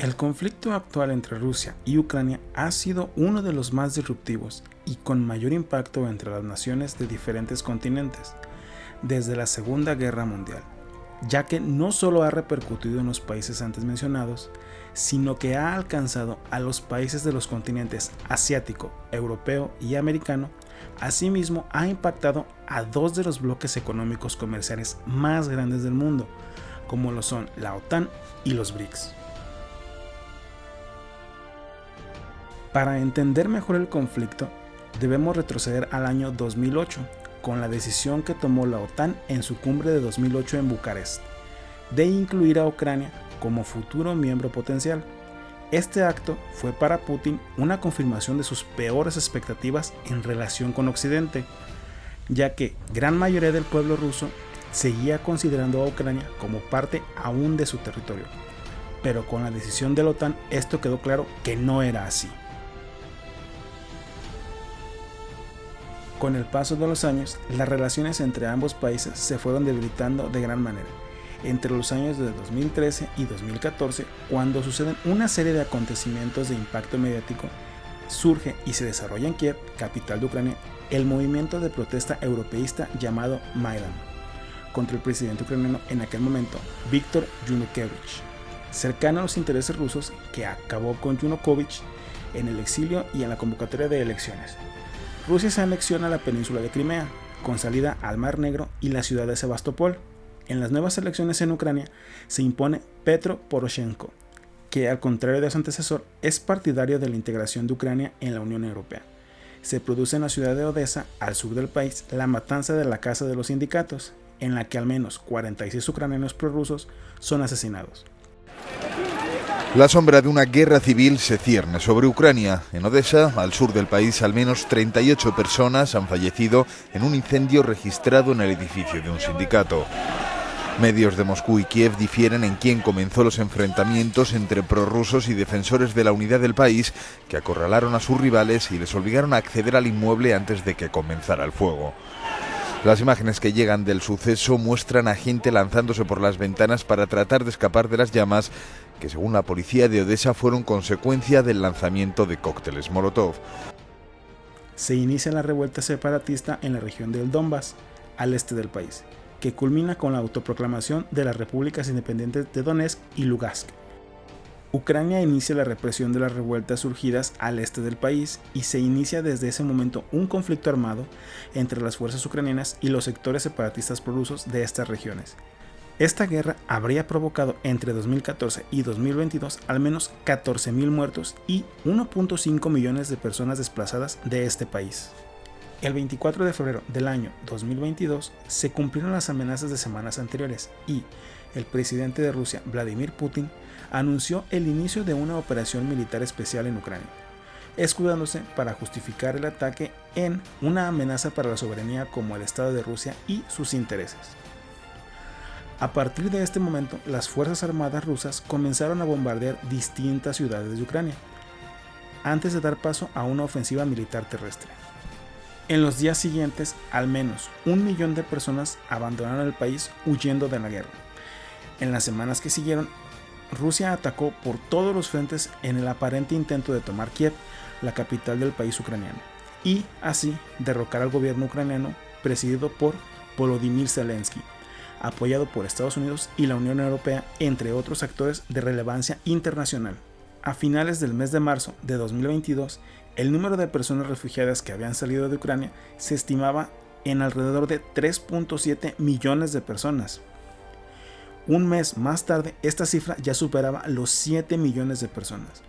El conflicto actual entre Rusia y Ucrania ha sido uno de los más disruptivos y con mayor impacto entre las naciones de diferentes continentes desde la Segunda Guerra Mundial, ya que no solo ha repercutido en los países antes mencionados, sino que ha alcanzado a los países de los continentes asiático, europeo y americano. Asimismo, ha impactado a dos de los bloques económicos comerciales más grandes del mundo, como lo son la OTAN y los BRICS. Para entender mejor el conflicto, debemos retroceder al año 2008, con la decisión que tomó la OTAN en su cumbre de 2008 en Bucarest, de incluir a Ucrania como futuro miembro potencial. Este acto fue para Putin una confirmación de sus peores expectativas en relación con Occidente, ya que gran mayoría del pueblo ruso seguía considerando a Ucrania como parte aún de su territorio. Pero con la decisión de la OTAN esto quedó claro que no era así. Con el paso de los años, las relaciones entre ambos países se fueron debilitando de gran manera. Entre los años de 2013 y 2014, cuando suceden una serie de acontecimientos de impacto mediático, surge y se desarrolla en Kiev, capital de Ucrania, el movimiento de protesta europeísta llamado Maidan, contra el presidente ucraniano en aquel momento, Viktor Yanukovych, cercano a los intereses rusos, que acabó con Yanukovych en el exilio y en la convocatoria de elecciones. Rusia se anexiona a la península de Crimea, con salida al Mar Negro y la ciudad de Sebastopol. En las nuevas elecciones en Ucrania se impone Petro Poroshenko, que al contrario de su antecesor es partidario de la integración de Ucrania en la Unión Europea. Se produce en la ciudad de Odessa, al sur del país, la matanza de la Casa de los Sindicatos, en la que al menos 46 ucranianos prorrusos son asesinados. La sombra de una guerra civil se cierne sobre Ucrania. En Odessa, al sur del país, al menos 38 personas han fallecido en un incendio registrado en el edificio de un sindicato. Medios de Moscú y Kiev difieren en quién comenzó los enfrentamientos entre prorrusos y defensores de la unidad del país, que acorralaron a sus rivales y les obligaron a acceder al inmueble antes de que comenzara el fuego. Las imágenes que llegan del suceso muestran a gente lanzándose por las ventanas para tratar de escapar de las llamas, que según la policía de Odessa fueron consecuencia del lanzamiento de cócteles Molotov. Se inicia la revuelta separatista en la región del Donbass, al este del país, que culmina con la autoproclamación de las repúblicas independientes de Donetsk y Lugansk. Ucrania inicia la represión de las revueltas surgidas al este del país y se inicia desde ese momento un conflicto armado entre las fuerzas ucranianas y los sectores separatistas prorrusos de estas regiones. Esta guerra habría provocado entre 2014 y 2022 al menos 14.000 muertos y 1.5 millones de personas desplazadas de este país. El 24 de febrero del año 2022 se cumplieron las amenazas de semanas anteriores y el presidente de Rusia, Vladimir Putin, anunció el inicio de una operación militar especial en Ucrania, escudándose para justificar el ataque en una amenaza para la soberanía como el Estado de Rusia y sus intereses. A partir de este momento, las Fuerzas Armadas rusas comenzaron a bombardear distintas ciudades de Ucrania, antes de dar paso a una ofensiva militar terrestre. En los días siguientes, al menos 1 millón de personas abandonaron el país huyendo de la guerra. En las semanas que siguieron, Rusia atacó por todos los frentes en el aparente intento de tomar Kiev, la capital del país ucraniano, y así derrocar al gobierno ucraniano presidido por Volodymyr Zelensky, apoyado por Estados Unidos y la Unión Europea, entre otros actores de relevancia internacional. A finales del mes de marzo de 2022, el número de personas refugiadas que habían salido de Ucrania se estimaba en alrededor de 3.7 millones de personas. Un mes más tarde, esta cifra ya superaba los 7 millones de personas.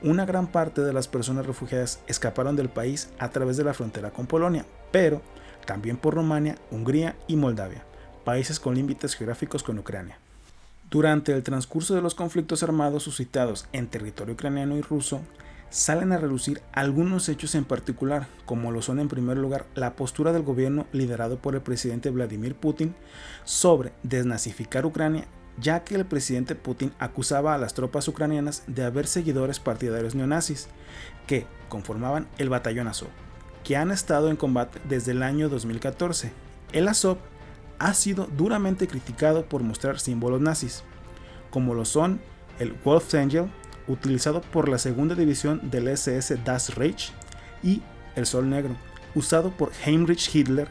Una gran parte de las personas refugiadas escaparon del país a través de la frontera con Polonia, pero también por Rumania, Hungría y Moldavia, países con límites geográficos con Ucrania. Durante el transcurso de los conflictos armados suscitados en territorio ucraniano y ruso, salen a relucir algunos hechos en particular, como lo son en primer lugar la postura del gobierno liderado por el presidente Vladimir Putin sobre desnazificar Ucrania, ya que el presidente Putin acusaba a las tropas ucranianas de haber seguidores partidarios neonazis, que conformaban el batallón Azov, que han estado en combate desde el año 2014. El Azov ha sido duramente criticado por mostrar símbolos nazis, como lo son el Wolfsangel, utilizado por la segunda división del SS Das Reich, y el Sol Negro, usado por Heinrich Himmler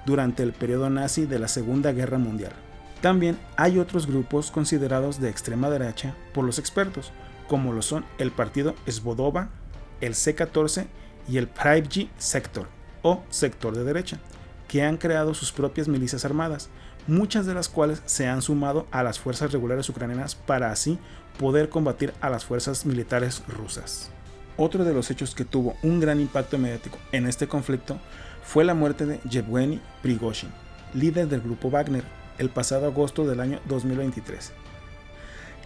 durante el periodo nazi de la Segunda Guerra Mundial. También hay otros grupos considerados de extrema derecha por los expertos, como lo son el partido Svoboda, el C-14 y el Pravji Sektor, o sector de derecha, que han creado sus propias milicias armadas, muchas de las cuales se han sumado a las fuerzas regulares ucranianas para así poder combatir a las fuerzas militares rusas. Otro de los hechos que tuvo un gran impacto mediático en este conflicto fue la muerte de Yevgeny Prigozhin, líder del grupo Wagner, el pasado agosto del año 2023,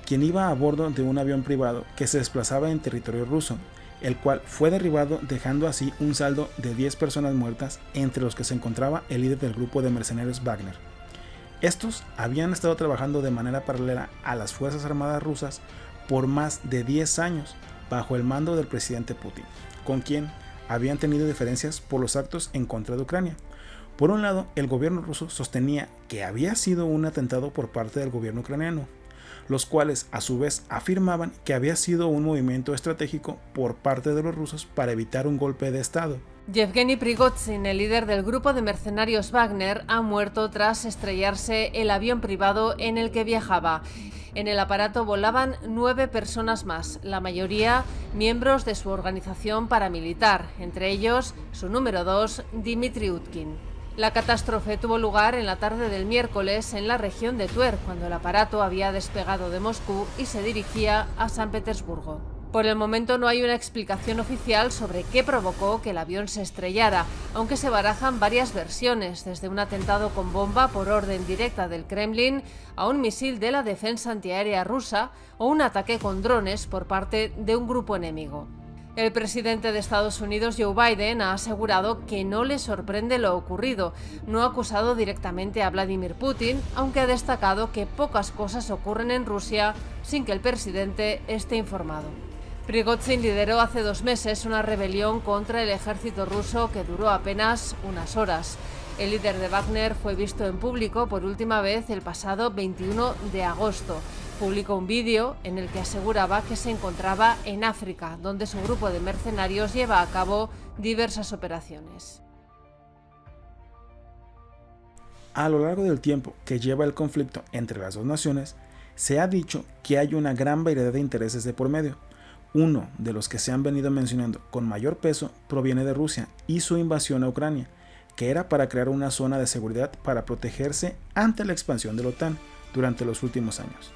quien iba a bordo de un avión privado que se desplazaba en territorio ruso, el cual fue derribado, dejando así un saldo de 10 personas muertas, entre los que se encontraba el líder del grupo de mercenarios Wagner. Estos habían estado trabajando de manera paralela a las Fuerzas Armadas rusas por más de 10 años, bajo el mando del presidente Putin, con quien habían tenido diferencias por los actos en contra de Ucrania. Por un lado, el gobierno ruso sostenía que había sido un atentado por parte del gobierno ucraniano, los cuales a su vez afirmaban que había sido un movimiento estratégico por parte de los rusos para evitar un golpe de estado. Yevgeny Prigozhin, el líder del grupo de mercenarios Wagner, ha muerto tras estrellarse el avión privado en el que viajaba. En el aparato volaban 9 personas más, la mayoría miembros de su organización paramilitar, entre ellos su número 2, Dmitry Utkin. La catástrofe tuvo lugar en la tarde del miércoles en la región de Tver, cuando el aparato había despegado de Moscú y se dirigía a San Petersburgo. Por el momento no hay una explicación oficial sobre qué provocó que el avión se estrellara, aunque se barajan varias versiones, desde un atentado con bomba por orden directa del Kremlin a un misil de la defensa antiaérea rusa o un ataque con drones por parte de un grupo enemigo. El presidente de Estados Unidos, Joe Biden, ha asegurado que no le sorprende lo ocurrido. No ha acusado directamente a Vladimir Putin, aunque ha destacado que pocas cosas ocurren en Rusia sin que el presidente esté informado. Prigozhin lideró hace 2 meses una rebelión contra el ejército ruso que duró apenas unas horas. El líder de Wagner fue visto en público por última vez el pasado 21 de agosto. Publicó un vídeo en el que aseguraba que se encontraba en África, donde su grupo de mercenarios lleva a cabo diversas operaciones. A lo largo del tiempo que lleva el conflicto entre las dos naciones, se ha dicho que hay una gran variedad de intereses de por medio. Uno de los que se han venido mencionando con mayor peso proviene de Rusia y su invasión a Ucrania, que era para crear una zona de seguridad para protegerse ante la expansión de la OTAN durante los últimos años.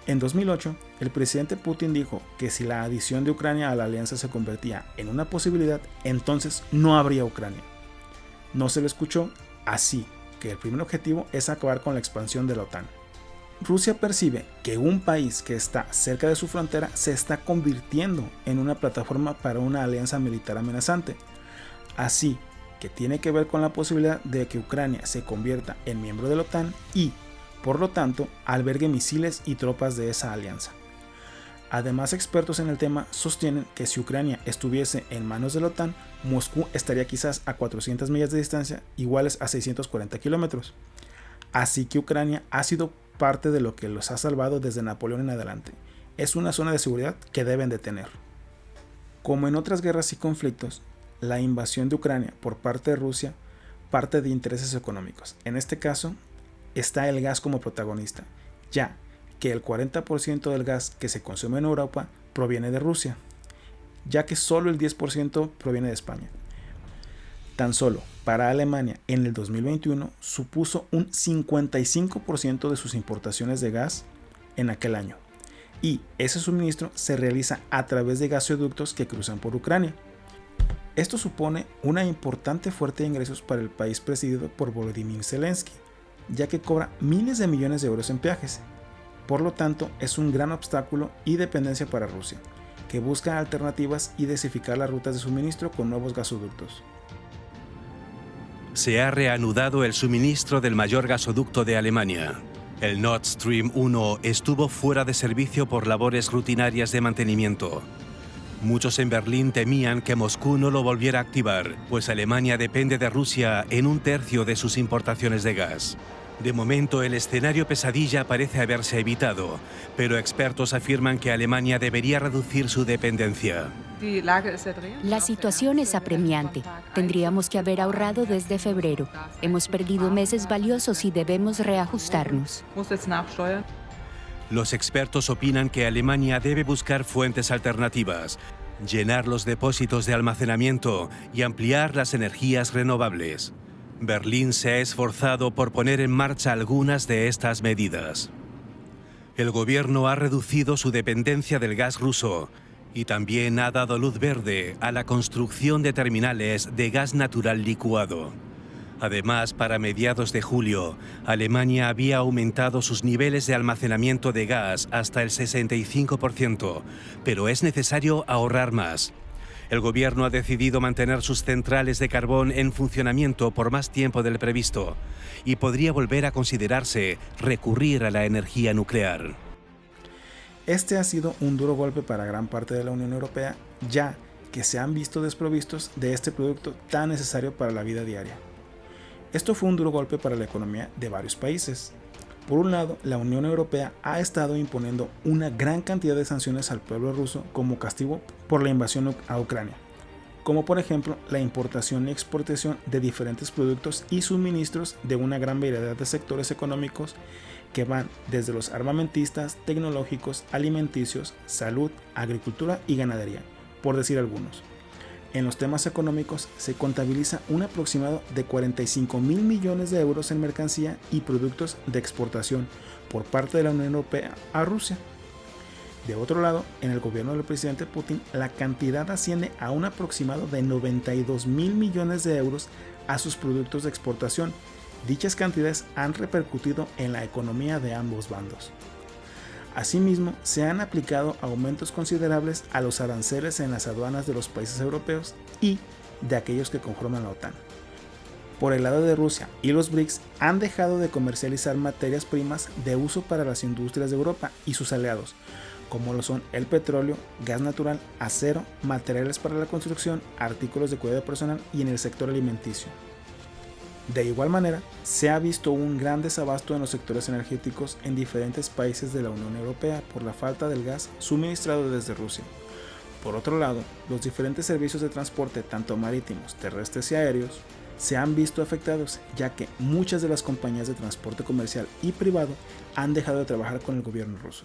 En 2008, el presidente Putin dijo que si la adición de Ucrania a la alianza se convertía en una posibilidad, entonces no habría Ucrania. No se lo escuchó, así que el primer objetivo es acabar con la expansión de la OTAN. Rusia percibe que un país que está cerca de su frontera se está convirtiendo en una plataforma para una alianza militar amenazante, así que tiene que ver con la posibilidad de que Ucrania se convierta en miembro de la OTAN y, por lo tanto, albergue misiles y tropas de esa alianza. Además, expertos en el tema sostienen que si Ucrania estuviese en manos de la OTAN, Moscú estaría quizás a 400 millas de distancia, iguales a 640 kilómetros. Así que Ucrania ha sido parte de lo que los ha salvado desde Napoleón en adelante. Es una zona de seguridad que deben de tener. Como en otras guerras y conflictos, la invasión de Ucrania por parte de Rusia parte de intereses económicos. En este caso, está el gas como protagonista, ya que el 40% del gas que se consume en Europa proviene de Rusia, ya que solo el 10% proviene de España. Tan solo para Alemania en el 2021 supuso un 55% de sus importaciones de gas en aquel año, y ese suministro se realiza a través de gasoductos que cruzan por Ucrania. Esto supone una importante fuente de ingresos para el país presidido por Volodymyr Zelensky, ya que cobra miles de millones de euros en peajes. Por lo tanto, es un gran obstáculo y dependencia para Rusia, que busca alternativas y diversificar las rutas de suministro con nuevos gasoductos. Se ha reanudado el suministro del mayor gasoducto de Alemania. El Nord Stream 1 estuvo fuera de servicio por labores rutinarias de mantenimiento. Muchos en Berlín temían que Moscú no lo volviera a activar, pues Alemania depende de Rusia en 1/3 de sus importaciones de gas. De momento, el escenario pesadilla parece haberse evitado, pero expertos afirman que Alemania debería reducir su dependencia. La situación es apremiante. Tendríamos que haber ahorrado desde febrero. Hemos perdido meses valiosos y debemos reajustarnos. Los expertos opinan que Alemania debe buscar fuentes alternativas, llenar los depósitos de almacenamiento y ampliar las energías renovables. Berlín se ha esforzado por poner en marcha algunas de estas medidas. El gobierno ha reducido su dependencia del gas ruso y también ha dado luz verde a la construcción de terminales de gas natural licuado. Además, para mediados de julio, Alemania había aumentado sus niveles de almacenamiento de gas hasta el 65%, pero es necesario ahorrar más. El gobierno ha decidido mantener sus centrales de carbón en funcionamiento por más tiempo del previsto y podría volver a considerarse recurrir a la energía nuclear. Este ha sido un duro golpe para gran parte de la Unión Europea, ya que se han visto desprovistos de este producto tan necesario para la vida diaria. Esto fue un duro golpe para la economía de varios países. Por un lado, la Unión Europea ha estado imponiendo una gran cantidad de sanciones al pueblo ruso como castigo por la invasión a Ucrania, como por ejemplo la importación y exportación de diferentes productos y suministros de una gran variedad de sectores económicos que van desde los armamentistas, tecnológicos, alimenticios, salud, agricultura y ganadería, por decir algunos. En los temas económicos se contabiliza un aproximado de 45.000 millones de euros en mercancía y productos de exportación por parte de la Unión Europea a Rusia. De otro lado, en el gobierno del presidente Putin, la cantidad asciende a un aproximado de 92.000 millones de euros a sus productos de exportación. Dichas cantidades han repercutido en la economía de ambos bandos. Asimismo, se han aplicado aumentos considerables a los aranceles en las aduanas de los países europeos y de aquellos que conforman la OTAN. Por el lado de Rusia y los BRICS han dejado de comercializar materias primas de uso para las industrias de Europa y sus aliados, como lo son el petróleo, gas natural, acero, materiales para la construcción, artículos de cuidado personal y en el sector alimenticio. De igual manera, se ha visto un gran desabasto en los sectores energéticos en diferentes países de la Unión Europea por la falta del gas suministrado desde Rusia. Por otro lado, los diferentes servicios de transporte, tanto marítimos, terrestres y aéreos, se han visto afectados, ya que muchas de las compañías de transporte comercial y privado han dejado de trabajar con el gobierno ruso.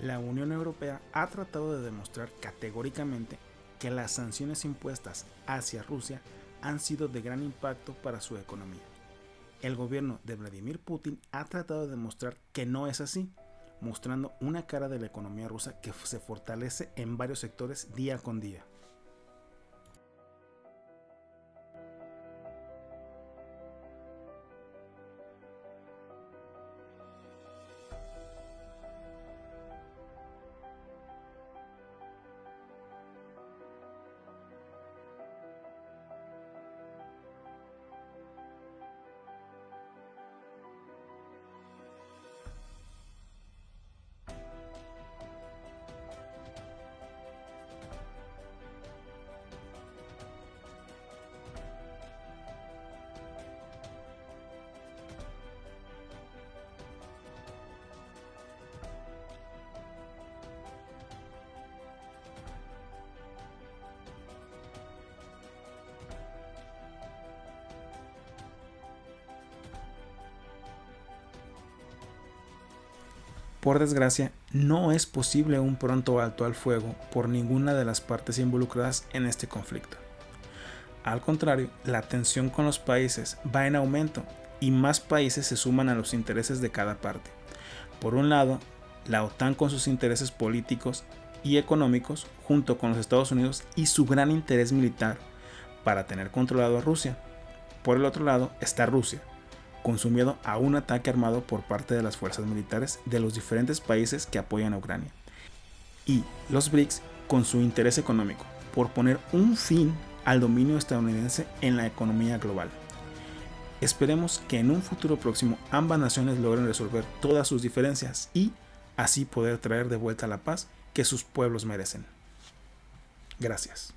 La Unión Europea ha tratado de demostrar categóricamente que las sanciones impuestas hacia Rusia han sido de gran impacto para su economía. El gobierno de Vladimir Putin ha tratado de demostrar que no es así, mostrando una cara de la economía rusa que se fortalece en varios sectores día con día. Por desgracia, no es posible un pronto alto al fuego por ninguna de las partes involucradas en este conflicto. Al contrario, la tensión con los países va en aumento y más países se suman a los intereses de cada parte. Por un lado, la OTAN con sus intereses políticos y económicos, junto con los Estados Unidos y su gran interés militar para tener controlado a Rusia. Por el otro lado está Rusia, con su miedo a un ataque armado por parte de las fuerzas militares de los diferentes países que apoyan a Ucrania. Y los BRICS con su interés económico, por poner un fin al dominio estadounidense en la economía global. Esperemos que en un futuro próximo ambas naciones logren resolver todas sus diferencias y así poder traer de vuelta la paz que sus pueblos merecen. Gracias.